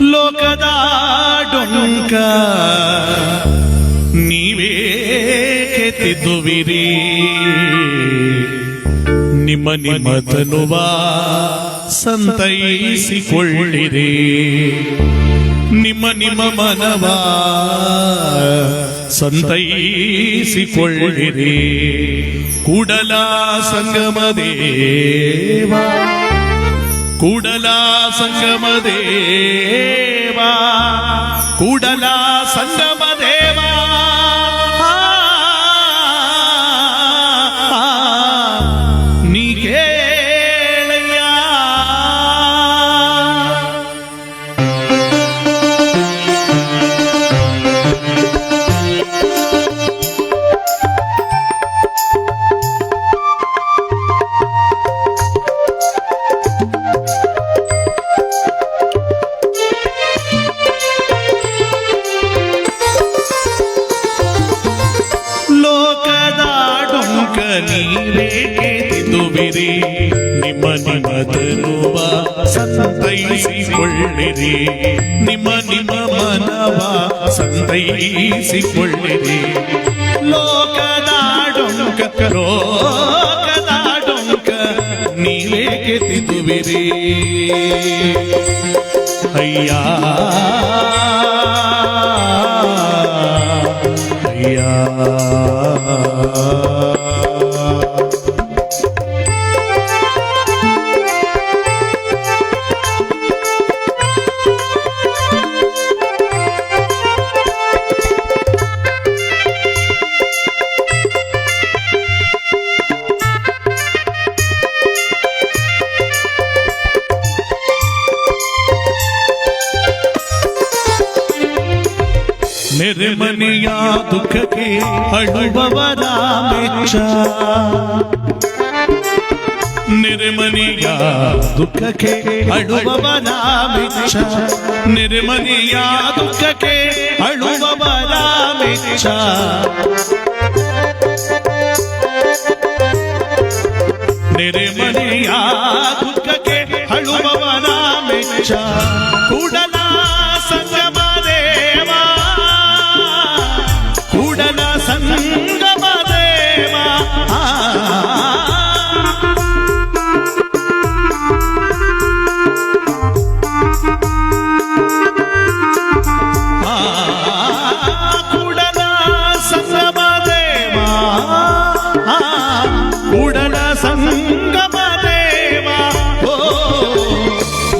ಲೋಕದ ಡೊಂಕ ನೀವೇ ಕೆತ್ತಿದುವಿರಿ, ನಿಮ್ಮ ನಿಮ್ಮತನುವ ಸಂತೈಸಿಕೊಳ್ಳಿರಿ, ನಿಮ್ಮ ನಿಮ್ಮ ಮನವ ಸಂತೈಸಿಕೊಳ್ಳಿರಿ. ಕೂಡಲ ಸಂಗಮ ದೇವ, ಕೂಡಲ ಸಂಗಮ ದೇವ, ಕೂಡಲ ಸಂಗಮ ದೇವ, ನೀ ಕೇಳಯ್ಯ. ನೀವೇ ಕೆತ್ತಿದುವಿರಿ, ನಿಮ್ಮ ನಿಮ್ಮತನುವ ಸಂತೈಸಿಕೊಳ್ಳಿರಿ, ನಿಮ್ಮ ನಿಮ್ಮ ಮನವ ಸಂತೈಸಿಕೊಳ್ಳಿರಿ. ಲೋಕದ ಡೊಂಕ, ಲೋಕದ ಡೊಂಕ ನೀವೇ ಕೆತ್ತಿದುವಿರಿ. ಅಯ್ಯ ಅಯ್ಯ ನೆರೆಮನೆಯ ದುಃಖಕ್ಕೆ ಅಳುವವರ ಮೆಚ್ಚ, ನೆರೆಮನೆಯ ದುಃಖಕ್ಕೆ ಅಳುವವರ ಮೆಚ್ಚ, ನೆರೆಮನೆಯ ದುಃಖಕ್ಕೆ ಅಳುವವರ ಮೆಚ್ಚ. ನೆರೆಮನೆಯ ದುಃಖಕ್ಕೆ ಅಳುವವರ ಮೆಚ್ಚ. ಕೂಡಲ ಸಂಗಮ ದೇವ, ಕೂಡಲ ಸಂಗಮ ದೇವ, ಕೂಡಲ ಸಂಗಮ ದೇವ, ಕೂಡಲ ಸಂಗಮ ದೇವ. ಓ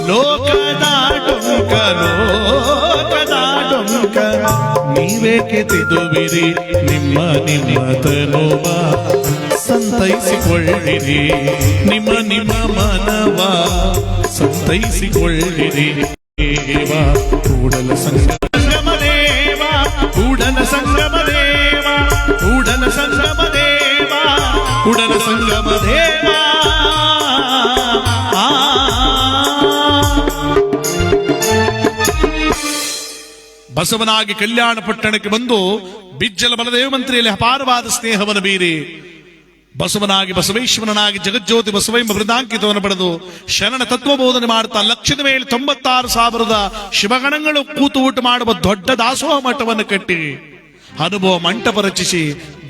ಲೋಕದ ಡೊಂಕ, ಲೋಕದ ಡೊಂಕ ನೀವೇ ಕೆತ್ತಿದುವಿರಿ, ನಿಮ್ಮ ನಿಮ್ಮತನುವ ಸಂತೈಸಿಕೊಳ್ಳಿರಿ, ನಿಮ್ಮ ನಿಮ್ಮ ಮನವ ಸಂತೈಸಿಕೊಳ್ಳಿರಿ. ದೇವ ಕೂಡಲ ಸಂಗಮ ದೇವ, ಕೂಡಲ ಸಂಗಮ ದೇವ, ಕೂಡಲ ಸಂಗಮ ದೇವ, ಕೂಡಲ ಸಂಗಮ ದೇವ. ಬಸವನಾಗಿ ಕಲ್ಯಾಣ ಪಟ್ಟಣಕ್ಕೆ ಬಂದು ಬಿಜ್ಜಲ ಬಲದೇವ ಮಂತ್ರಿಯಲ್ಲಿ ಅಪಾರವಾದ ಸ್ನೇಹವನ್ನು ಬೀರಿ ಬಸವನಾಗಿ ಬಸವೇಶ್ವರನಾಗಿ ಜಗಜ್ಯೋತಿ ಬಸವೈಂಬ ವೃದ್ಧಾಂಕಿತವನ್ನು ಪಡೆದು ಶರಣ ತತ್ವಬೋಧನೆ ಮಾಡುತ್ತಾ ಲಕ್ಷದ ಮೇಲೆ 96,000 ಶಿವಗಣಗಳು ಕೂತು ಊಟ ಮಾಡುವ ದೊಡ್ಡ ದಾಸೋಹ ಮಠವನ್ನು ಕಟ್ಟಿ ಅನುಭವ ಮಂಟಪ ರಚಿಸಿ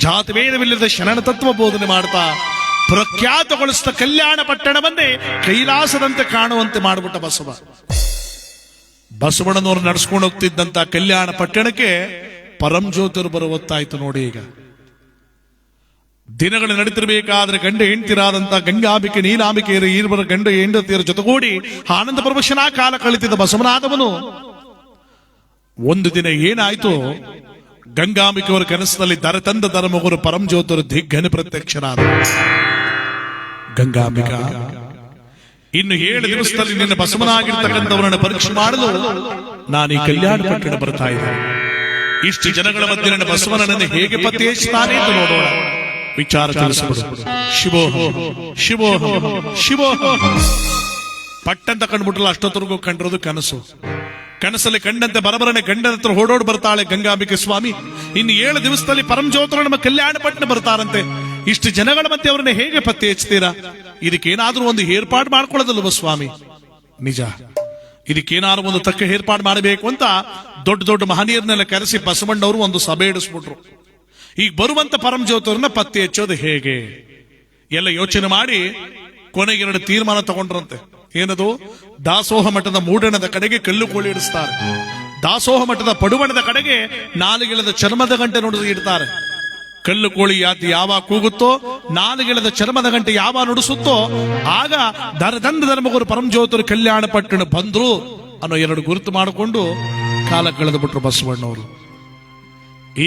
ಜಾತಿ ಭೇದವಿಲ್ಲದ ಶರಣ ತತ್ವ ಬೋಧನೆ ಮಾಡುತ್ತಾ ಪ್ರಖ್ಯಾತಗೊಳಿಸಿದ ಕಲ್ಯಾಣ ಪಟ್ಟಣವನ್ನೇ ಕೈಲಾಸದಂತೆ ಕಾಣುವಂತೆ ಮಾಡಿಬಿಟ್ಟ ಬಸವ. ಬಸವಣ್ಣನವರು ನಡೆಸ್ಕೊಂಡು ಹೋಗ್ತಿದ್ದಂತ ಕಲ್ಯಾಣ ಪಟ್ಟಣಕ್ಕೆ ಪರಂಜ್ಯೋತಿರು ಬರುವತ್ತಾಯ್ತು ನೋಡಿ. ಈಗ ದಿನಗಳು ನಡೀತಿರ್ಬೇಕಾದ್ರೆ ಗಂಡ ಹೆಂಡತಿರಾದಂತ ಗಂಗಾಂಬಿಕೆ ನೀಲಾಂಬಿಕೆಯರು ಈರ್ವರ ಗಂಡ ಹೆಂಡತಿಯರ ಜೊತೆಗೂಡಿ ಆನಂದ ಪ್ರವಶನ ಕಾಲ ಕಳಿತಿದ್ದ ಬಸವನಾದವನು ಒಂದು ದಿನ ಏನಾಯ್ತು, ಗಂಗಾಂಬಿಕೆಯವರ ಕನಸಿನಲ್ಲಿ ದರತಂದ ಧರ್ಮಗುರು ಪರಂಜ್ಯೋತಿರು ದಿಗ್ಗನೆ ಪ್ರತ್ಯಕ್ಷರಾದ. ಗಂಗಾಂಬಿಕಾ, ಇನ್ನು 7 ದಿವಸದಲ್ಲಿ ನಿನ್ನ ಬಸವನಾಗಿರ್ತಕ್ಕಂಥವರನ್ನು ಪರೀಕ್ಷೆ ಮಾಡಲು ನಾನು ಈ ಕಲ್ಯಾಣ ಪಟ್ಟಣ ಬರ್ತಾ ಇದ್ದೇನೆ. ಇಷ್ಟು ಜನಗಳ ಮಧ್ಯೆ ನನ್ನ ಬಸವನನ್ನು ಹೇಗೆ ಪತ್ತೆ ಹಚ್ಚುತ್ತಾನೆ ಅಂತ ನೋಡೋಣ. ವಿಚಾರ ತಿಳಿಸಿಬಿಡು. ಶಿವೋಹಂ ಶಿವೋಹಂ ಶಿವೋಹಂ. ಪಟ್ಟಂತ ಕಂಡ್ಬಿಟ್ರಲ್ಲ, ಅಷ್ಟೊತ್ತರೆಗೂ ಕಂಡಿರೋದು ಕನಸು. ಕನಸಲ್ಲಿ ಕಂಡಂತೆ ಬರಬರನೆ ಗಂಡನ ಹತ್ರ ಓಡೋಡ್ ಬರ್ತಾಳೆ ಗಂಗಾಂಬಿಕೆ. ಸ್ವಾಮಿ, ಇನ್ನು 7 ದಿವಸದಲ್ಲಿ ಪರಂಜ್ಯೋತಿರು ನಮ್ಮ ಕಲ್ಯಾಣ ಪಟ್ಟಣ ಬರ್ತಾರಂತೆ, ಇಷ್ಟು ಜನಗಳ ಮಧ್ಯೆ ಅವರನ್ನ ಹೇಗೆ ಪತ್ತೆ ಹಚ್ತೀರಾ? ಇದಕ್ಕೇನಾದ್ರೂ ಒಂದು ಏರ್ಪಾಡು ಮಾಡ್ಕೊಳ್ಳೋದಲ್ವ ಸ್ವಾಮಿ? ನಿಜ, ಇದಕ್ಕೇನಾದ್ರು ಒಂದು ತಕ್ಕ ಏರ್ಪಾಡು ಮಾಡಬೇಕು ಅಂತ ದೊಡ್ಡ ದೊಡ್ಡ ಮಹನೀಯರನ್ನೆಲ್ಲ ಕರೆಸಿ ಬಸವಣ್ಣವರು ಒಂದು ಸಭೆ ಇಡಿಸ್ಬಿಟ್ರು. ಈಗ ಬರುವಂತ ಪರಮಜ್ಯೋತಿಯವ್ರನ್ನ ಪತ್ತೆ ಹಚ್ಚೋದು ಹೇಗೆ ಎಲ್ಲ ಯೋಚನೆ ಮಾಡಿ ಕೊನೆಗೆ 2 ತೀರ್ಮಾನ ತಗೊಂಡ್ರಂತೆ. ಏನದು? ದಾಸೋಹ ಮಠದ ಮೂಡಣದ ಕಡೆಗೆ ಕಲ್ಲು ಕೋಳಿ ಇಡಿಸ್ತಾರೆ, ದಾಸೋಹ ಮಠದ ಪಡುವಣದ ಕಡೆಗೆ ನಾಲಿಗೆಳದ ಚರ್ಮದ ಗಂಟೆ ನುಡಿದು ಇಡ್ತಾರೆ. ಕಲ್ಲು ಕೋಳಿ ಯಾವಾಗ ಕೂಗುತ್ತೋ, ನಾಲಿಗೆಳದ ಚರ್ಮದ ಗಂಟೆ ಯಾವಾಗ ನುಡಿಸುತ್ತೋ ಆಗ ದರದಂಡ ಧರ್ಮಗುರು ಪರಮಜ್ಯೋತಿರು ಕಲ್ಯಾಣ ಪಟ್ಟಣ ಬಂದ್ರು ಅನ್ನೋ 2 ಗುರುತು ಮಾಡಿಕೊಂಡು ಕಾಲ ಕಳೆದು ಬಿಟ್ರು ಬಸವಣ್ಣವರು.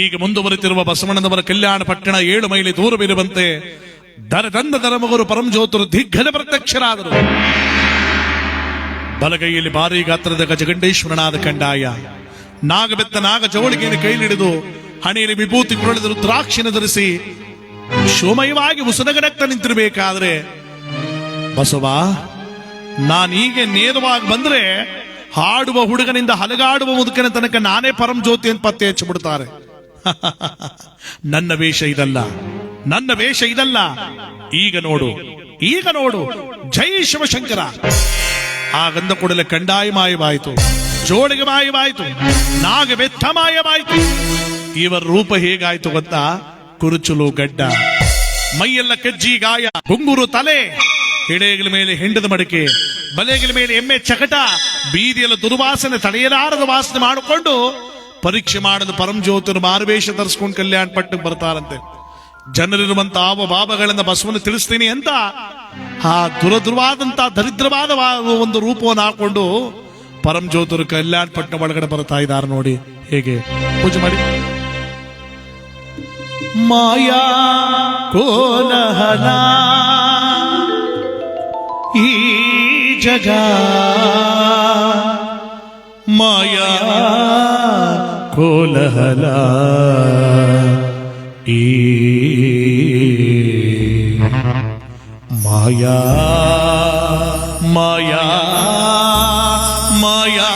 ಈಗ ಮುಂದುವರೆತಿರುವ ಬಸವಣ್ಣನವರ ಕಲ್ಯಾಣ ಪಟ್ಟಣ 7 ಮೈಲಿ ದೂರವಿರುವಂತೆ ದರದಂಡ ಧರ್ಮಗುರು ಪರಮಜ್ಯೋತಿರು ದಿಗ್ಗಜ ಪ್ರತ್ಯಕ್ಷರಾದರು. ಬಲಗೈಯಲ್ಲಿ ಭಾರಿ ಗಾತ್ರದ ಗಜಗಂಡೇಶ್ವರನಾದ ಕಂಡಾಯ, ನಾಗಬೆತ್ತ ನಾಗ ಜವಳಿಗೆಯನ್ನು ಕೈಲಿಡಿದು ಹಣೆಯಲ್ಲಿ ವಿಭೂತಿ ಕುರಳಿದ ರುದ್ರಾಕ್ಷಿನ ಧರಿಸಿ ಶೋಮಯವಾಗಿ ಉಸನಗಡಕ್ತ ನಿಂತಿರಬೇಕಾದ್ರೆ, ಬಸವ ನಾನೀಗೆ ನೇರವಾಗಿ ಬಂದ್ರೆ ಹಾಡುವ ಹುಡುಗನಿಂದ ಹಲಗಾಡುವ ಮುದುಕನ ತನಕ ನಾನೇ ಪರಮಜ್ಯೋತಿ ಅಂತ ಪತ್ತೆ ಹಚ್ಚಿಬಿಡ್ತಾರೆ. ನನ್ನ ವೇಷ ಇದಲ್ಲ, ನನ್ನ ವೇಷ ಇದಲ್ಲ. ಈಗ ನೋಡು, ಈಗ ನೋಡು, ಜೈ ಶಿವಶಂಕರ. ಆ ಗಂಧ ಕೂಡಲೇ ಕಂಡಾಯ ಮಾಯವಾಯಿತು, ಜೋಳಿಗೆ ಮಾಯವಾಯಿತು, ನಾಗಬೆತ್ತ ಮಾಯವಾಯಿತು. ಇವರ ರೂಪ ಹೇಗಾಯ್ತು ಗೊತ್ತಾ? ಕುರುಚುಲು ಗಡ್ಡ, ಮೈಯೆಲ್ಲ ಕಜ್ಜಿ ಗಾಯ, ಗುಂಗುರು ತಲೆ, ಎಳೆಗಳ ಮೇಲೆ ಹೆಂಡದ ಮಡಿಕೆ, ಬಲೆಗಳ ಮೇಲೆ ಎಮ್ಮೆ ಚಕಟ, ಬೀದಿಯಲ್ಲಿ ದುರ್ವಾಸನೆ ತಡೆಯಲಾರದ ವಾಸನೆ ಮಾಡಿಕೊಂಡು ಪರೀಕ್ಷೆ ಮಾಡಲು ಪರಮಜ್ಯೋತಿರು ಮಾರುವೇಷ ಧರಿಸ್ಕೊಂಡು ಕಲ್ಯಾಣ ಪಟ್ಟಣಕ್ಕೆ ಬರ್ತಾರಂತೆ. ಜನರಿರುವಂತ ಆವ ಬಾಬಗಳನ್ನ ಬಸವನ ತಿಳಿಸ್ತೀನಿ ಅಂತ ಆ ದುರದುರವಾದಂತ ದರಿದ್ರವಾದ ಒಂದು ರೂಪವನ್ನು ಹಾಕೊಂಡು ಪರಮಜ್ಯೋತಿರು ಕಲ್ಯಾಣ ಪಟ್ಟಣ ಒಳಗಡೆ ಬರ್ತಾ ಇದ್ದಾರೆ. ನೋಡಿ ಹೇಗೆ ಪೂಜೆ ಮಾಡಿ. ಮಾಯಾ ಕೋಲಹಲ ಈ ಜಗ, ಮಾಯಾ ಕೋಲಹಲ ಈ ಮಾಯಾ ಮಾಯಾ ಮಾಯಾ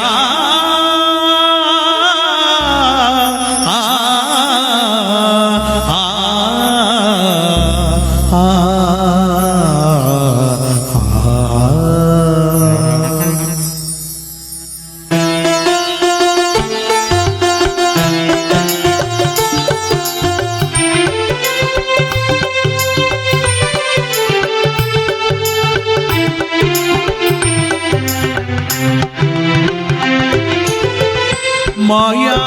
ಮಾಯಾ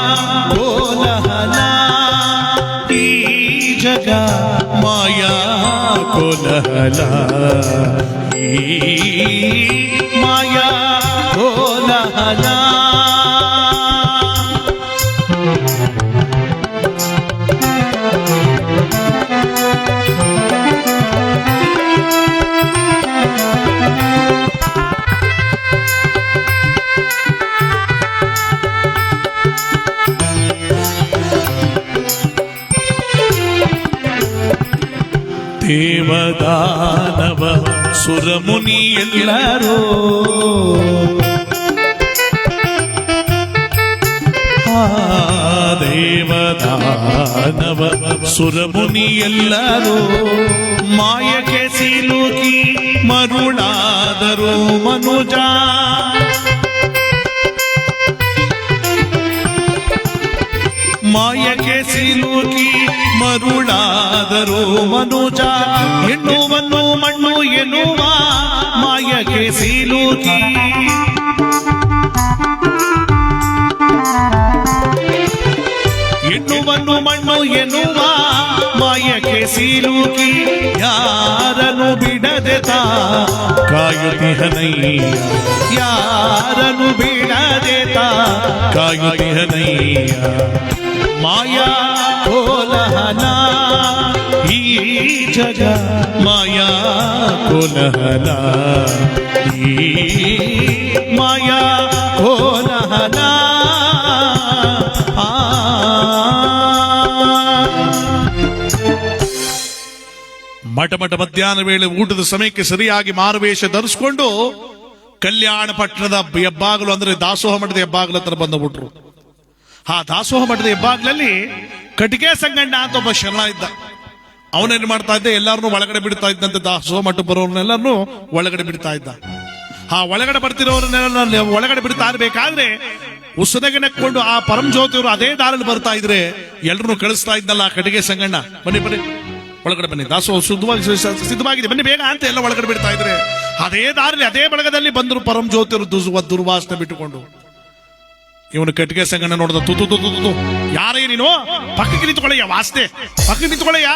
ಕೋಲಹಲ ಈ ಜಗ, ಮಾಯಾ ಕೋಲಹಲ ಈ ಮಾಯಾ ಕೋಲಹಲ. ದೇವದಾನವ ಸುರಮುನಿ ಎಲ್ಲರೂ ದೇವದಾನವ ಸುರಮುನಿ ಎಲ್ಲರೂ ಮಾಯಕ್ಕೆ ಸಿಲುಕಿ ಮರುಳಾದರು ಮನುಜ. ಮಾಯಕ್ಕೆ ಸಿಲುಕಿ ಮರುಳಾದರು ಮನುಜ, ಎನ್ನುವನ್ನು ಮಣ್ಣು ಎನ್ನುವ ಮಾಯಕ್ಕೆ ಸಿಲುಕಿ. ಎನ್ನುವನ್ನು ಮಣ್ಣು ಎನ್ನುವ ಮಾಯಕ್ಕೆ ಸಿಲುಕಿ, ಯಾರನ್ನು ಬಿಡದೆ ತಾ ಕಾಯುತ್ತಿಹನಯ್ಯ, ಯಾರನ್ನು ಬಿಡದೆ ತಾ ಕಾಯುತ್ತಿಹನಯ್ಯ. ಮಾಯಾ ಕೋಲಹಲ ಈ ಜಗ, ಮಾಯಾ ಕೋಲಹಲ ಈ ಮಾಯಾ ಕೋಲಹಲ. ಮಠ ಮಠ ಮಧ್ಯಾಹ್ನ ವೇಳೆ ಊಟದ ಸಮಯಕ್ಕೆ ಸರಿಯಾಗಿ ಮಾರುವೇಷ ಧರಿಸಿಕೊಂಡು ಕಲ್ಯಾಣ ಪಟ್ಟಣದ ಹೆಬ್ಬಾಗಲು ಅಂದ್ರೆ ದಾಸೋಹ ಮಠದ ಹೆಬ್ಬಾಗಲ ಹತ್ರ ಬಂದುಬಿಟ್ರು. ಆ ದಾಸೋಹ ಮಠದ ಹೆಬ್ಬಾಗ್ಲಲ್ಲಿ ಕಟಿಕೆ ಸಂಗಣ್ಣ ಅಂತ ಒಬ್ಬ ಶರಣ ಇದ್ದ. ಅವನೇನ್ ಮಾಡ್ತಾ ಇದ್ದ, ಎಲ್ಲಾರನ್ನೂ ಒಳಗಡೆ ಬಿಡ್ತಾ ಇದ್ದಂತೆ. ದಾಸೋಹ ಮಠ ಬರೋರ್ನೆಲ್ಲರನ್ನೂ ಒಳಗಡೆ ಬಿಡ್ತಾ ಇದ್ದ. ಆ ಒಳಗಡೆ ಬರ್ತಿರೋರನ್ನೆಲ್ಲ ಒಳಗಡೆ ಬಿಡ್ತಾ ಇರ್ಬೇಕಾದ್ರೆ ಉಸದಗೆ ನೆಕ್ಕೊಂಡು ಆ ಪರಂಜ್ಯೋತಿಯವರು ಅದೇ ದಾರಲ್ಲಿ ಬರ್ತಾ ಇದ್ರೆ ಎಲ್ರನ್ನೂ ಕಳಿಸ್ತಾ ಇದ್ನಲ್ಲ ಆ ಕಟ್ಟಿಗೆ ಸಂಗಣ್ಣ, ಬನ್ನಿ ಬನ್ನಿ ಒಳಗಡೆ ಬನ್ನಿ, ದಾಸೋಹ ಸಿದ್ಧವಾಗಿದೆ ಬನ್ನಿ ಬೇಗ ಅಂತ ಎಲ್ಲ ಒಳಗಡೆ ಬಿಡ್ತಾ ಇದ್ರೆ ಅದೇ ದಾರಲ್ಲಿ ಅದೇ ಬಳಗದಲ್ಲಿ ಬಂದರು ಪರಂಜ್ಯೋತಿಯವರು ದುರ್ವಾಸನೆ ಬಿಟ್ಟುಕೊಂಡು. ಇವನು ಕಟ್ಟಿಗೆ ಸಂಗಣ್ಣ ನೋಡಿದ, ತು ಯಾರೇ ನೀನು, ಪಕ್ಕಕ್ಕೆ ನಿಂತ್ಕೊಳ್ಳಯ್ಯ, ವಾಸ್ತೆ ಪಕ್ಕಕ್ಕೆ ನಿಂತ್ಕೊಳ್ಳಯ್ಯ.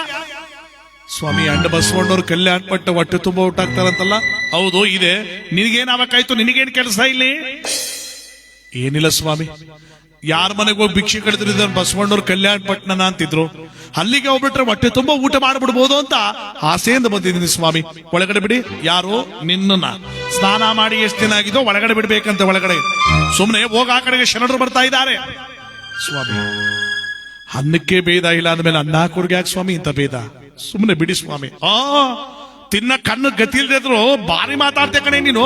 ಸ್ವಾಮಿ ಅಂಡ ಬಸವಣ್ಣವ್ರು ಕಲ್ಯಾಣ ಪಟ್ಟ ಹೊಟ್ಟೆ ತುಂಬ ಊಟ ಆಗ್ತಾರಂತಲ್ಲ, ಹೌದು ಇದೆ, ನಿನಗೇನಾಗಬೇಕಾಯ್ತು, ನಿನಗೇನು ಕೆಲಸ ಇಲ್ಲಿ? ಏನಿಲ್ಲ ಸ್ವಾಮಿ, ಯಾರ ಮನೆಗೆ ಹೋಗಿ ಭಿಕ್ಷೆ ಕಳೆದ್ರೆ ಬಸವಣ್ಣವ್ರು ಕಲ್ಯಾಣ ಪಟ್ಟಣ ಅಂತಿದ್ರು, ಅಲ್ಲಿಗೆ ಹೋಗ್ಬಿಟ್ರೆ ಹೊಟ್ಟೆ ತುಂಬ ಊಟ ಮಾಡ್ಬಿಡ್ಬೋದು ಅಂತ ಆಸೆಯಿಂದ ಬಂದಿದ್ದೀನಿ ಸ್ವಾಮಿ, ಒಳಗಡೆ ಬಿಡಿ. ಯಾರು? ನಿನ್ನ ಸ್ನಾನ ಮಾಡಿ ಎಷ್ಟು ದಿನ ಆಗಿದೋ ಒಳಗಡೆ ಬಿಡ್ಬೇಕಂತ. ಒಳಗಡೆ ಸುಮ್ಮನೆ ಹೋಗ, ಆ ಕಡೆಗೆ ಶರಣರು ಬರ್ತಾ ಇದ್ದಾರೆ. ಸ್ವಾಮಿ ಅನ್ನಕ್ಕೆ ಭೇದ ಇಲ್ಲ ಅಂದ್ಮೇಲೆ ಅನ್ನ ಹಾಕೋರ್ಗೆ ಯಾಕೆ ಸ್ವಾಮಿ ಇಂಥ ಭೇದ? ಸುಮ್ಮನೆ ಬಿಡಿ ಸ್ವಾಮಿ. ತಿನ್ನ ಕಣ್ಣು ಗತಿ ಇಲ್ದಿದ್ರು ಬಾರಿ ಮಾತಾಡ್ತೆ ಕಣೆ ನೀನು,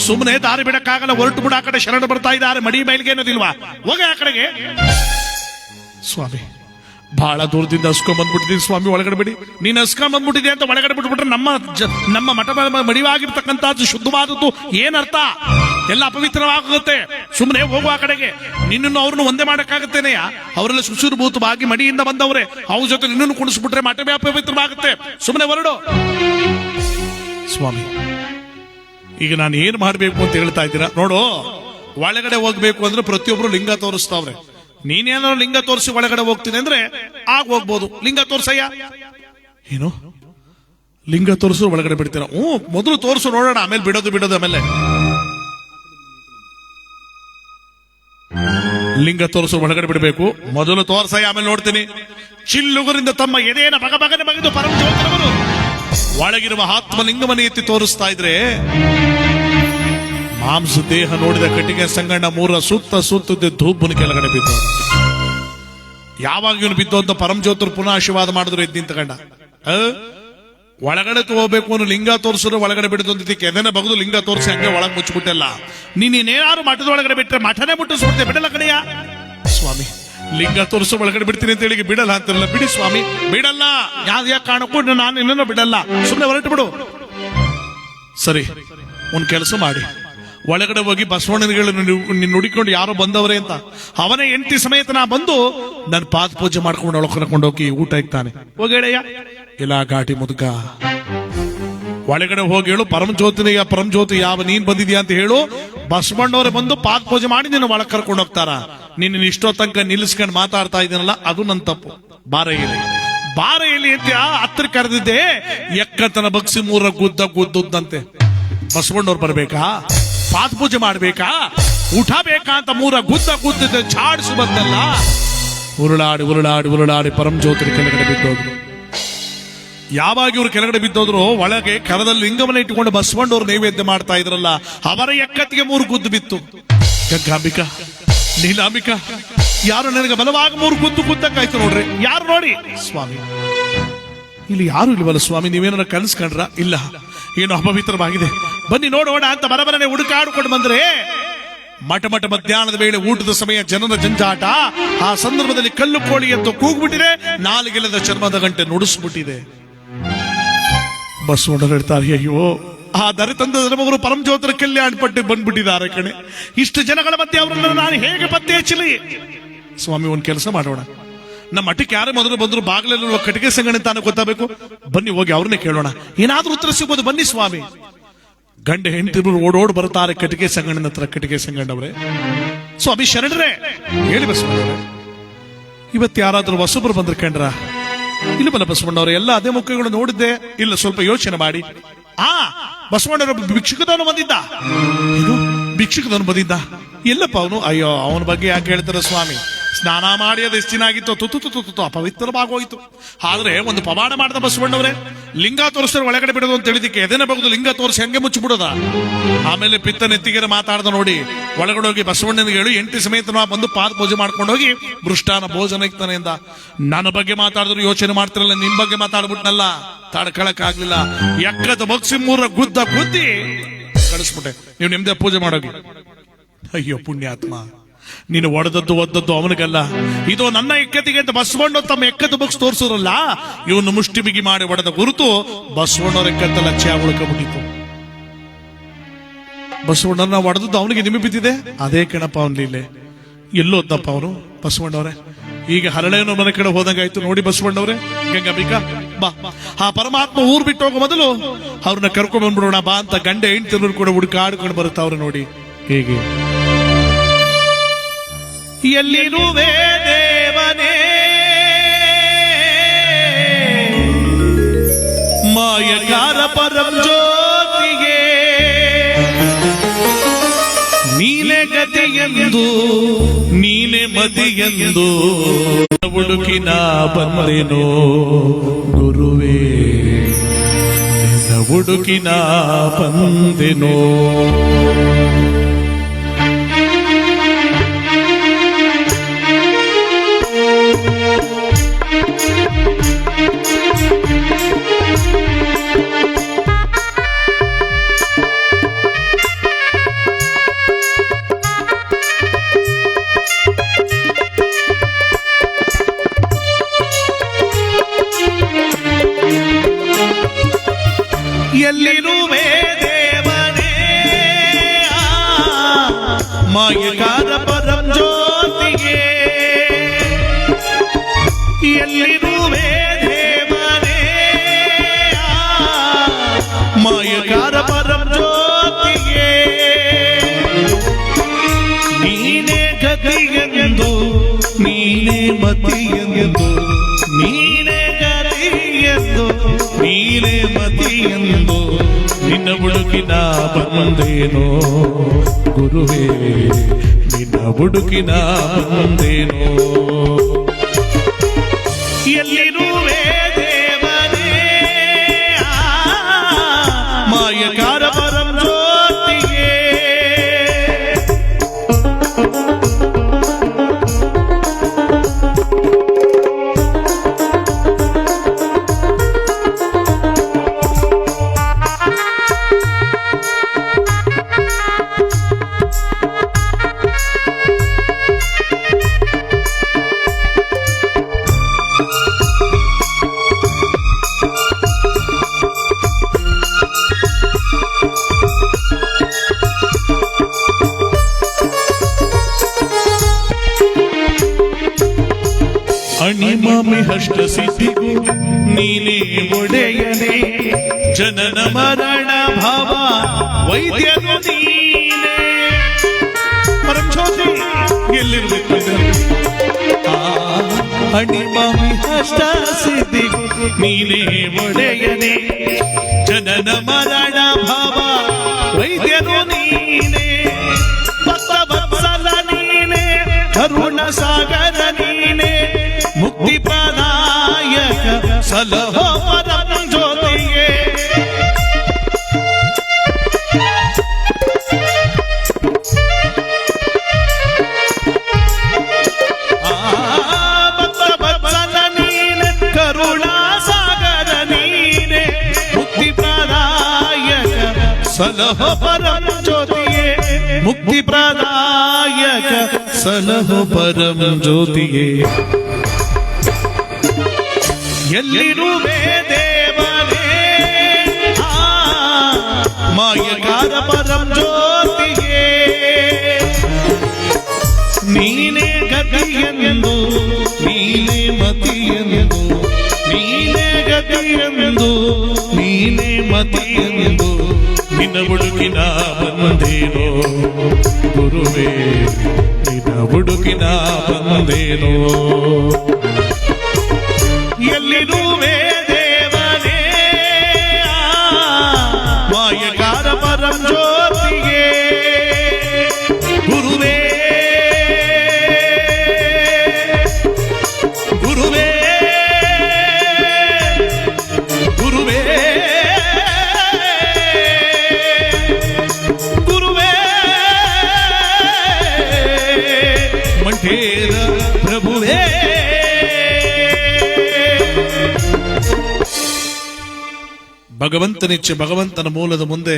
ಸುಮ್ಮನೆ ದಾರಿ ಬಿಡಕ್ಕಾಗಲ್ಲ, ಹೊರಟು ಬಿಡ, ಆ ಕಡೆ ಶರಣರು ಬರ್ತಾ ಇದ್ದಾರೆ, ಮಡಿ ಬಯಲ್ಗೆ ಅನ್ನೋದಿಲ್ವಾ? ಹೋಗ ಆ ಕಡೆಗೆ. ಸ್ವಾಮಿ ಬಹಳ ದೂರದಿಂದ ಹಸ್ಕೊಂಡ್ ಬಂದ್ಬಿಟ್ಟಿದ್ದೀನಿ ಸ್ವಾಮಿ, ಒಳಗಡೆ ಬಿಡಿ. ನೀನ್ ಹಸ್ಕೊಂಡ್ ಬಂದ್ಬಿಟ್ಟಿದೆ ಅಂತ ಒಳಗಡೆ ಬಿಟ್ಬಿಟ್ರೆ ನಮ್ಮ ಮಠ ಮಡಿವಾಗಿರ್ತಕ್ಕಂಥದ್ದು ಶುದ್ಧವಾದದ್ದು ಏನರ್ಥ? ಎಲ್ಲ ಅಪವಿತ್ರವಾಗುತ್ತೆ. ಸುಮ್ಮನೆ ಹೋಗುವ ಆ ಕಡೆಗೆ. ನಿನ್ನನ್ನು ಅವ್ರನ್ನು ಒಂದೇ ಮಾಡಕ್ಕಾಗತ್ತೇನೆಯ? ಅವರೆಲ್ಲ ಸುಶುರ್ಭೂತವಾಗಿ ಮಡಿಯಿಂದ ಬಂದವ್ರೆ, ಅವ್ರ ಜೊತೆ ನಿನ್ನನ್ನು ಕುಣಿಸ್ಬಿಟ್ರೆ ಮಠವೇ ಅಪವಿತ್ರವಾಗುತ್ತೆ. ಸುಮ್ಮನೆ ಹೊರಡು. ಸ್ವಾಮಿ ಈಗ ನಾನು ಏನ್ ಮಾಡ್ಬೇಕು ಅಂತ ಹೇಳ್ತಾ ಇದ್ದೀರಾ? ನೋಡು, ಒಳಗಡೆ ಹೋಗ್ಬೇಕು ಅಂದ್ರೆ ಪ್ರತಿಯೊಬ್ರು ಲಿಂಗ ತೋರಿಸ್ತಾವ್ರೆ. ನೀನೇನಾದ್ರು ಲಿಂಗ ತೋರಿಸಿ ಒಳಗಡೆ ಹೋಗ್ತೀನಿ ಅಂದ್ರೆ ಆಗ ಹೋಗ್ಬೋದು. ಲಿಂಗ ತೋರ್ಸಯ್ಯ. ಏನು ಲಿಂಗ ತೋರಿಸು ಒಳಗಡೆ ಬಿಡ್ತೀರ? ಮೊದಲು ತೋರಿಸು ನೋಡೋಣ, ಆಮೇಲೆ ಬಿಡೋದು ಆಮೇಲೆ. ಲಿಂಗ ತೋರಿಸು ಒಳಗಡೆ ಬಿಡಬೇಕು, ಮೊದಲು ತೋರ್ಸಯ್ಯ, ಆಮೇಲೆ ನೋಡ್ತೀನಿ. ಚಿಲ್ಲುಗುರಿಂದ ತಮ್ಮ ಎದೆಯನ್ನ ಬಗಬಗನೆ ಬಗೆದು ಪರಮಜ್ಯೋತಿರವರು ಒಳಗಿರುವ ಆತ್ಮಲಿಂಗವನ್ನು ಎತ್ತಿ ತೋರಿಸ್ತಾ ಇದ್ರೆ ಮಾಂಸ ದೇಹ ನೋಡಿದ ಕಟ್ಟಿಗೆ ಸಂಗಣ್ಣ ಮೂರ ಸುತ್ತ ಧೂಪನ ಕೆಳಗಡೆ ಬಿದ್ದು. ಯಾವಾಗ ಇವನು ಬಿದ್ದು ಅಂತ ಪರಮಜ್ಯೋತರು ಪುನಃ ಆಶೀರ್ವಾದ ಮಾಡಿದ್ರು ಎದ್ದು ನಿಂತಕಂಡ. ಒಳಗಡೆ ಹೋಗ್ಬೇಕು ಅನ್ನೋ ಲಿಂಗ ತೋರಿಸಿದ್ರೆ ಒಳಗಡೆ ಬಿಡುದು ಅಂತಿದ್ದಕ್ಕೆ ಎದೆನ ಬಗ್ದು ಲಿಂಗ ತೋರಿಸಿ ಹಂಗೆ ಒಳಗೆ ಮುಚ್ಚಿಬಿಟ್ಟಲ್ಲ. ನೀನೇನಾರು ಮಠದ ಒಳಗಡೆ ಬಿಟ್ಟರೆ ಮಠನೇ ಮುಟ್ಟಿಸ್ಬಿಡ್ತೆ, ಬಿಡಲ್ಲ ಕಡೆಯ. ಸ್ವಾಮಿ ಲಿಂಗ ತೋರಿಸೋ ಒಳಗಡೆ ಬಿಡ್ತೀನಿ ಅಂತ ಹೇಳಿ ಬಿಡಲ್ಲ ಅಂತಿರಲ್ಲ, ಬಿಡಿ ಸ್ವಾಮಿ, ಬಿಡಲ್ಲ. ಯಾವ್ದು ಕಾರಣಕ್ಕೂ ನಾನು ಇನ್ನೂ ಬಿಡಲ್ಲ, ಸುಮ್ಮನೆ ಹೊರಟು ಬಿಡು. ಸರಿ, ಒಂದ್ ಕೆಲಸ ಮಾಡಿ, ಒಳಗಡೆ ಹೋಗಿ ಬಸವಣ್ಣನಿಗಳನ್ನು ನುಡಿಕೊಂಡು ಯಾರೋ ಬಂದವರೇ ಅಂತ ಅವನೇ ಹೆಂಡತಿ ಸಮೇತ ನಾ ಬಂದು ನನ್ನ ಪಾದ ಪೂಜೆ ಮಾಡ್ಕೊಂಡು ಒಳಗೆ ಕರ್ಕೊಂಡು ಹೋಗಿ ಊಟ ಇಕ್ತಾನೆ. ಹೋಗೇಳಯ್ಯ. ಇಲ್ಲ ಘಾಟಿ ಮುದುಕ, ಒಳಗಡೆ ಹೋಗಿ ಹೇಳು ಪರಮಜ್ಯೋತಿ ಯಾವ ನೀನ್ ಬಂದಿದ್ಯಾ ಅಂತ ಹೇಳು. ಬಸವಣ್ಣವ್ರೆ ಬಂದು ಪಾದ ಪೂಜೆ ಮಾಡಿ ನಿನ್ನ ಒಳಗೆ ಕರ್ಕೊಂಡು ಹೋಗ್ತಾರ. ನಿನ್ನ ಇಷ್ಟೋ ತನಕ ನಿಲ್ಲಿಸ್ಕೊಂಡು ಮಾತಾಡ್ತಾ ಇದೀನಲ್ಲ, ಅದು ನನ್ನ ತಪ್ಪು. ಬಾರ ಎಲ್ಲಿ ಅಂತ ಹತ್ರ ಕರೆದಿದ್ದೆ, ಎಕ್ಕತನ ಬಗ್ಸಿ ಮೂರ ಗುದ್ದಂತೆ. ಬಸವಣ್ಣವ್ರು ಬರ್ಬೇಕಾ? ಪಾದ ಪೂಜೆ ಮಾಡ್ಬೇಕಾ? ಊಟ ಬೇಕಾ ಅಂತ ಮೂರ ಗುದ್ದಿದ್ದೆ ಚಾಡಿಸು ಬಂದಲ್ಲ. ಉರುಳಾಡಿ ಪರಮಜ್ಯೋತಿ ಕೆಳಗಡೆ ಬಿದ್ದೋದ್ರು. ಯಾವಾಗ ಇವ್ರು ಕೆಳಗಡೆ ಬಿದ್ದೋದ್ರು, ಒಳಗೆ ಕರದಲ್ಲಿ ಲಿಂಗವನ್ನ ಇಟ್ಟುಕೊಂಡು ಬಸವಣ್ಣವ್ರು ನೈವೇದ್ಯ ಮಾಡ್ತಾ ಇದ್ರಲ್ಲ, ಅವರ ಎಕ್ಕತ್ತಿಗೆ ಮೂರು ಗುದ್ದು ಬಿತ್ತು. ಗಂಗಾಂಬಿಕಾ, ನೀಲಾಂಬಿಕಾ, ಯಾರು ನನಗೆ ಬಲವಾಗಿ ಮೂರು ಗುದ್ದಕ್ಕಾಯ್ತು ನೋಡ್ರಿ. ಯಾರು ನೋಡಿ? ಸ್ವಾಮಿ ಇಲ್ಲಿ ಯಾರು ಇಲ್ವಲ್ಲ ಸ್ವಾಮಿ, ನೀವೇನಾರ ಕನ್ಸ್ಕೊಂಡ್ರ? ಇಲ್ಲ, ಏನು ಅಪವಿತ್ರವಾಗಿದೆ, ಬನ್ನಿ ನೋಡೋಣ ಅಂತ ಬರಬರನೆ ಹುಡುಕಾಡ್ಕೊಂಡು ಬಂದ್ರೆ ಮಠ ಮಧ್ಯಾಹ್ನದ ವೇಳೆ ಊಟದ ಸಮಯ, ಜನರ ಜಂಜಾಟ. ಆ ಸಂದರ್ಭದಲ್ಲಿ ಕಲ್ಲು ಕೋಳಿ ಎಂದು ಕೂಗ್ಬಿಟ್ಟಿದೆ, ನಾಲಿಗೆಲ್ಲದ ಚರ್ಮದ ಗಂಟೆ ನುಡಿಸ್ಬಿಟ್ಟಿದೆ. ಬಸವಣ್ಣರು ಹೇಳ್ತಾರೆ, ಅಯ್ಯೋ ಆ ದರಿತಂದ ಧರ್ಮವರು ಪರಮಜ್ಯೋತರ ಕಲ್ಯಾಣ ಪಟ್ಟು ಬಂದ್ಬಿಟ್ಟಿದ್ದಾರೆ ಕಣೆ. ಇಷ್ಟು ಜನಗಳ ಮಧ್ಯೆ ಅವರನ್ನು ನಾನು ಹೇಗೆ ಪತ್ತೆ ಹಚ್ಚಲಿ? ಸ್ವಾಮಿ ಒಂದ್ ಕೆಲಸ ಮಾಡೋಣ, ನಮ್ಮ ಮಠಕ್ಕೆ ಯಾರೇ ಮೊದಲು ಬಂದ್ರು ಬಾಗಿಲಲ್ಲಿ ಕಟ್ಟಿಗೆ ಸಂಗಣ್ಣ ತಾನು ಗೊತ್ತಾಗಬೇಕು. ಬನ್ನಿ ಹೋಗಿ ಅವ್ರನ್ನೇ ಕೇಳೋಣ, ಏನಾದ್ರೂ ಉತ್ತರ ಸಿಗ್ಬೋದು. ಬನ್ನಿ ಸ್ವಾಮಿ. ಗಂಡ ಹೆಂಡತಿರು ಓಡೋಡ್ ಬರ್ತಾರೆ ಕಟ್ಟಿಗೆ ಸಂಗಣ್ಣನ ಹತ್ರ. ಕಟ್ಟಿಗೆ ಸಂಗಣ್ಣವ್ರೆ, ಸ್ವಾಮಿ ಶರಣರೇ, ಹೇಳಿ ಬಸವಣ್ಣವ್ರೆ, ಇವತ್ತು ಯಾರಾದ್ರೂ ಹೊಸಬ್ರು ಬಂದ್ರೆ ಕಂಡ್ರ? ಇಲ್ಲ ಬಲ್ಲ ಬಸವಣ್ಣವ್ರೆ, ಎಲ್ಲ ಅದೇ ಮುಖಗಳು ನೋಡಿದ್ದೆ. ಇಲ್ಲ, ಸ್ವಲ್ಪ ಯೋಚನೆ ಮಾಡಿ. ಬಸವಣ್ಣವ್ರ ಭಿಕ್ಷುಕದವನು ಬಂದಿದ್ದ. ಏನು ಭಿಕ್ಷುಕದವನು ಬಂದಿದ್ದ? ಎಲ್ಲಪ್ಪ ಅವನು? ಅಯ್ಯೋ, ಅವನ ಬಗ್ಗೆ ಯಾಕೆ ಹೇಳ್ತಾರೆ ಸ್ವಾಮಿ? ಸ್ನಾನ ಮಾಡಿ ಅದು ಎಷ್ಟು ದಿನ ಆಗಿತ್ತು, ತುತ್ತು ಅಪವಿತ್ರವಾಗೋಯ್ತು. ಆದ್ರೆ ಒಂದು ಪವಾಡ ಮಾಡಿದ ಬಸವಣ್ಣವ್ರೆ, ಲಿಂಗ ತೋರಿಸಿದ್ರೆ ಒಳಗಡೆ ಬಿಡೋದು ಅಂತ ಹೇಳಿದಕ್ಕೆ ಎದೆನ ಬಗ್ದು ಲಿಂಗ ತೋರಿಸಿ ಹಂಗೆ ಮುಚ್ಚಿಬಿಡೋದ. ಆಮೇಲೆ ಪಿತ್ತ ನೆತ್ತಿಗೆರೆ ಮಾತಾಡ್ದ ನೋಡಿ, ಒಳಗಡೆ ಹೋಗಿ ಬಸವಣ್ಣನಿಗೆ ಹೇಳು, ಎಂಟಿ ಸಮೇತ ಬಂದು ಪಾದ ಪೂಜೆ ಮಾಡ್ಕೊಂಡು ಹೋಗಿ ಮೃಷ್ಟಾನ ಭೋಜನ ಇಕ್ತಾನೆ ಅಂತ. ನನ್ನ ಬಗ್ಗೆ ಮಾತಾಡಿದ್ರು ಯೋಚನೆ ಮಾಡ್ತಿರಲ್ಲ, ನಿನ್ ಬಗ್ಗೆ ಮಾತಾಡ್ಬಿಟ್ನಲ್ಲ, ತಡ್ಕೊಳಕ್ ಆಗ್ಲಿಲ್ಲ. ಎಕ್ಕದ ಬಗ್ಸಿ ಮೂರ ಗುದ್ದಿ ಕಳಿಸ್ಬಿಟ್ಟೆ. ನೀವು ನಿಮ್ದೇ ಪೂಜೆ ಮಾಡೋಗಿ. ಅಯ್ಯೋ ಪುಣ್ಯಾತ್ಮ, ನೀನು ಒದ್ದದ್ದು ಅವನಿಗಲ್ಲ, ಇದು ನನ್ನ ಎಕ್ಕತ್ತಿಗೆ ಅಂತ ಬಸವಣ್ಣ ತಮ್ಮ ಎಕ್ಕದ ಬಗ್ಸ್ ತೋರಿಸೋರಲ್ಲ, ಇವನು ಮುಷ್ಟಿ ಬಿಗಿ ಮಾಡಿ ಒಡೆದ ಗುರುತು ಬಸವಣ್ಣವ್ರ ಎಕ್ಕತ್ತಲ್ಲ ಚ್ಯಾ ಉಳ್ಕೊಂಡ್ಬಿಟ್ಟಿತ್ತು. ಬಸವಣ್ಣನ ಹೊಡೆದದ್ದು ಅವನಿಗೆ ನಿಮಿ ಬಿದ್ದಿದೆ. ಅದೇ ಕಣಪ್ಪ ಅವನ ಲೀಲೆ. ಎಲ್ಲೋದ್ದಪ್ಪ ಅವನು ಬಸವಣ್ಣವ್ರೆ. ಈಗ ಹರಳೆಯೋ ಮನೆ ಕಡೆ ಹೋದಂಗಾಯ್ತು ನೋಡಿ ಬಸವಣ್ಣವ್ರೆ. ಗಂಗಾಂಬಿಕಾ ಬಾ, ಆ ಪರಮಾತ್ಮ ಊರ್ ಬಿಟ್ಟು ಹೋಗೋ ಮೊದಲು ಅವ್ರನ್ನ ಕರ್ಕೊಂಡ್ ಬಂದ್ಬಿಡೋಣ ಬಾ ಅಂತ ಗಂಡ ಹೆಂಡ್ತಿರು ಕೂಡ ಹುಡುಕಾಡ್ಕೊಂಡು ಬರುತ್ತಾವ್ರೆ ನೋಡಿ. ಹೇಗೆ ಎಲ್ಲಿರುವೆ ದೇವನೇ ಮಾಯಕಾರ ಪರಂ ಜ್ಯೋತಿಗೆ ನೀನೆ ಗತಿಯೆಂದು ನೀನೆ ಮತಿಯೆಂದು ಹುಡುಕಿನ ಬಂದೆನೋ ಗುರುವೇ, ನಿನ್ನ ಹುಡುಕಿನ ಬಂದೆನೋ. ಎಲ್ಲಿರುವೆ ದೇವನೇ ಮಾಯಕಾರ ಪರಂ ಜ್ಯೋತಿಗೆ, ಎಲ್ಲಿರುವೆ ದೇವನೇ ಮಾಯಕಾರ ಪರಂ ಜ್ಯೋತಿಗೆ ನೀನೇ ಗತಿಯೆಂದು ನೀನೇ ಮತಿಯೆಂದು ನೀನೇ ಗತಿಯೆಂದು ನೀನೇ ಮತಿಯೆಂದು ನಿನ್ನ ಹುಡುಕಿನ ಬಂದೇನೋ ಗುರುವೇ, ನಿನ್ನ ಹುಡುಕಿನ ಬಂದೇನೋ. ಎಲ್ಲಿರುವೆ ದೇವನೇ ಮಾಯಕಾರ ಪರಂ ಜ್ಯೋತಿಗೆ. ಅಣಿಮಾಮಿ ಹಷ್ಟ ಸಿದ್ಧಿಗೂ ನೀನೇ ಒಡೆಯನೇ, ಜನನ ಮರಣ ಭಾವ ವೈದ್ಯನು ನೀನೇ. ಪರಂಜ್ಯೋತಿ ಎಲ್ಲಿರ್ಬೇಕು? ಅಣಿಮಾಮಿ ಹಷ್ಟ ಸಿದ್ಧಿಗೂ ನೀನೇ ಒಡೆಯನೇ, ಜನನ ಮರಣ ಭಾವ ವೈದ್ಯನು ನೀನೇ. ಭಕ್ತವತ್ಸಲ ನೀನೇ, ಕರುಣ ಸಾಗರ ನೀನೇ, ಮುಕ್ತಿ ಪ್ರದಾಯಕ ಸಲಹೋ ಪರಂ ಜ್ಯೋತಿಗೆ. ಭಕ್ತವತ್ಸಲ ನೀನೆ, ಕರುಣಾ ಸಾಗರ ನೀನೆ, ಮುಕ್ತಿ ಪ್ರದಾಯಕ ಸಲಹೋ ಪರಂ ಜ್ಯೋತಿಗೆ. ಮುಕ್ತಿ ಪ್ರದಾಯಕ ಸಲಹೋ ಪರಂ ಜ್ಯೋತಿಗೆ. ಎಲ್ಲಿರುವೆ ದೇವನೇ ಮಾಯಕಾರ ಪರಂ ಜ್ಯೋತಿಗೆ ನೀನೇ ಗತಿಯೆಂದು ನೀನೇ ಮತಿಯೆಂದು ನೀನೇ ಗತಿಯೆಂದು ನೀನೇ ಮತಿಯೆಂದು ನಿನ್ನ ಹುಡುಕಿನ ಬಂದೇನೋ ಗುರುವೇ, ನಿನ್ನ ಹುಡುಕಿನ ಬಂದೇನೋ. ಎಲ್ಲಿರುವೆ ದೇವನೇ ಮಾಯಕಾರ ಪರಂ ಜ್ಯೋತಿಗೆ ಗುರುವೇ, ಗುರುವೇ, ಗುರುವೇ, ಗುರುವೇ, ಮಂಠೇರ ಪ್ರಭುವೇ. ಭಗವಂತನಿಚ್ಛೆ ಭಗವಂತನ ಮೂಲದ ಮುಂದೆ